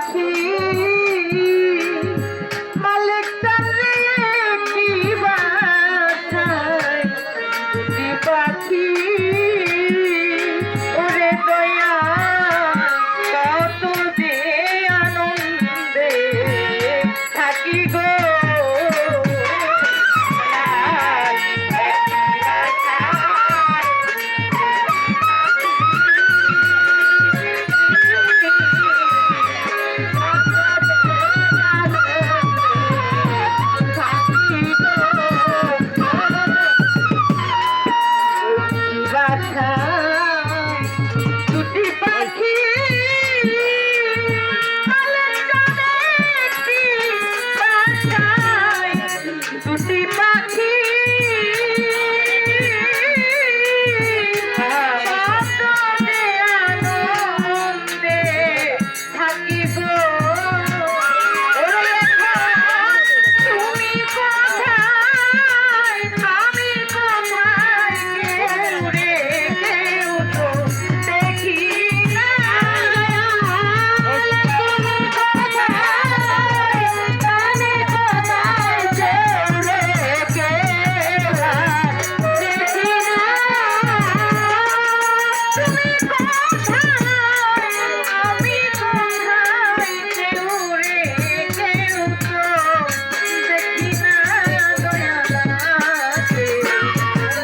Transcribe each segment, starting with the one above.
পাখি মালিক চাঁদে কি বাসায় দুটি পাখি ওরে দয়া কত যে আনন্দে থাকি গো দুটি পাখি দুটি পাখি আনন্দে থাকিব তুমি কোথায় আমি কোথায় কেউ রে কেউ তো দেখি না তুমি কোথায় আমি কোথায় কেউ রে কেউ দেখি না তুমি কোথায় আমি কোথায় কেউ রে কেউ তো দেখি না দয়া লাগে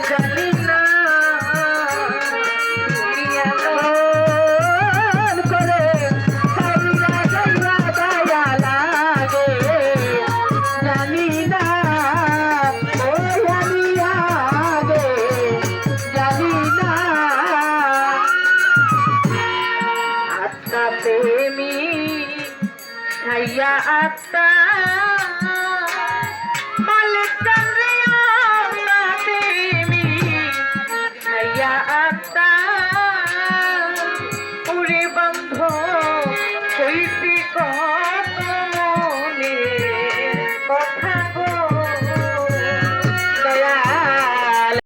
জানি না তুমি এমন করে সাইরা যাইবা দয়া লাগে জানি না ওই আমি আগে জানি না আত্মা প্রেমী ছাইয়া আত্মা